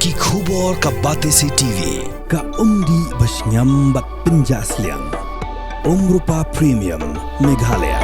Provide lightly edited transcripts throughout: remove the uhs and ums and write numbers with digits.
Kikubor ka Batesi TV ka umdi basnyambak penjaslian Rupa Premium Meghalaya.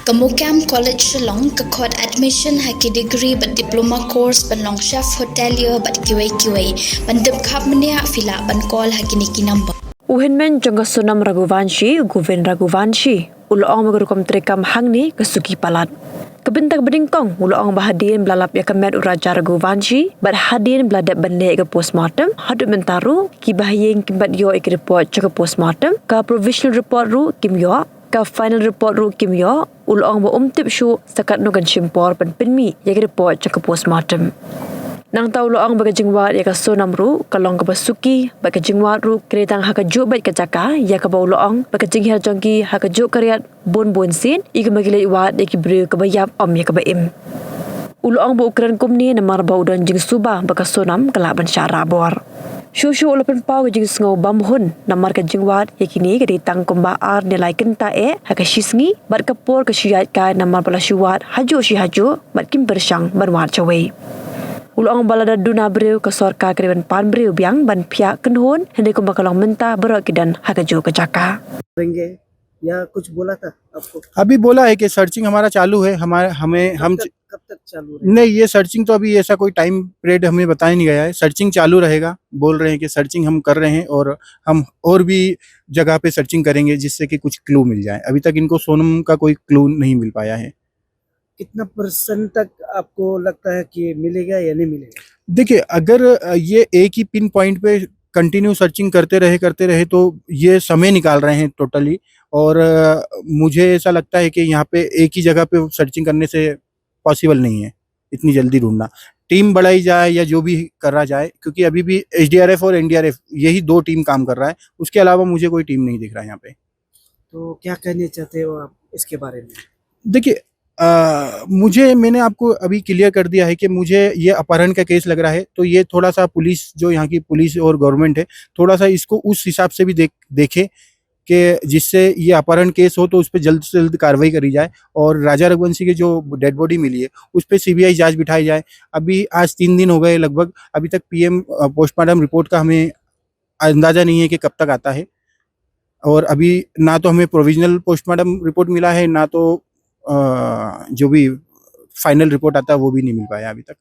Kamukam College Shillong kakot admission haki degree but diploma course ban long chef hotelier but QA ban dep khap mania fila ban call haki niki number Uhinmen jangga Sonam Raghuvanshi Govind Raghuvanshi ulong magrukom trekam hangni kesuki palat Kebintak berdingkong ulong bahadin belalap ya kemet Raja Raghuvanshi bad hadin beladak bende ke postmortem hadut mentaru ki bahayeng kimbat yo ik report ke postmortem ka provisional report ru kim yo ka final report ru kim yo ulong ba umtip shu sakat no kan shimpor pen penmi ya ke report ke postmortem Nang tahu loang bagi jingwat ya ka Sonam ru kalong ka basuki bagi jingwat ru keretang ha ka jubat ka jaka ya ka bau loang bagi jinghar jongki ha ka juk karyat bon sin ik magilai wat ya ki bru ka bayap om ya ka baim Uloang bu ukran kumni namar bau don jing suba bagi Sonam kalaban syara bor Shushu ulapan pau ke jing sngau bamhun namar ka jingwat ya kini ka ditang kumba ar nilai kenta ha ka shisngi bat kapor ka syat ka namar bala syuat haju bat kim bersang banwat cawai Ulang balada duna beriu ke sorka keriban pan beriu biang ban pihak kenhun hendak kumbakalong mentah berok kidan hakajo ke jaka. या कुछ बोला था आपको? अभी बोला है कि सर्चिंग हमारा चालू है हम कब तक चालू रहेगा? नहीं, ये सर्चिंग तो अभी ऐसा कोई टाइम पीरियड हमें बताया नहीं गया है। सर्चिंग चालू रहेगा, बोल रहे हैं कि सर्चिंग हम कर रहे हैं और हम और भी जगह पे सर्चिंग करेंगे जिससे कि कुछ क्लू मिल जाए। अभी तक इनको सोनम का कोई क्लू नहीं मिल पाया है। कितना % तक आपको लगता है कि मिलेगा या नहीं मिलेगा? देखिए, अगर ये एक ही पिन पॉइंट पे कंटिन्यू सर्चिंग करते रहे तो ये समय निकाल रहे हैं टोटली और मुझे ऐसा लगता है कि यहाँ पे एक ही जगह पे सर्चिंग करने से पॉसिबल नहीं है इतनी जल्दी ढूंढना। टीम बढ़ाई जाए या जो भी करा जाए, क्योंकि अभी भी एसडीआरएफ और एनडीआरएफ यही 2 टीम काम कर रहा है, उसके अलावा मुझे कोई टीम नहीं दिख रहा है यहाँ पे। तो क्या कहने चाहते हो आप इसके बारे में? देखिए, मैंने आपको अभी क्लियर कर दिया है कि मुझे ये अपहरण का केस लग रहा है, तो ये थोड़ा सा पुलिस, जो यहाँ की पुलिस और गवर्नमेंट है, थोड़ा सा इसको उस हिसाब से भी देखे कि जिससे ये अपहरण केस हो तो उस पर जल्द से जल्द कार्रवाई करी जाए और राजा रघुवंशी की जो डेड बॉडी मिली है उस पर सीबीआई जांच बिठाई जाए। अभी आज 3 दिन हो गए लगभग, अभी तक पीएम पोस्टमार्टम रिपोर्ट का हमें अंदाज़ा नहीं है कि कब तक आता है और अभी ना तो हमें प्रोविजनल पोस्टमार्टम रिपोर्ट मिला है, ना तो जो भी फाइनल रिपोर्ट आता है वो भी नहीं मिल पाया अभी तक।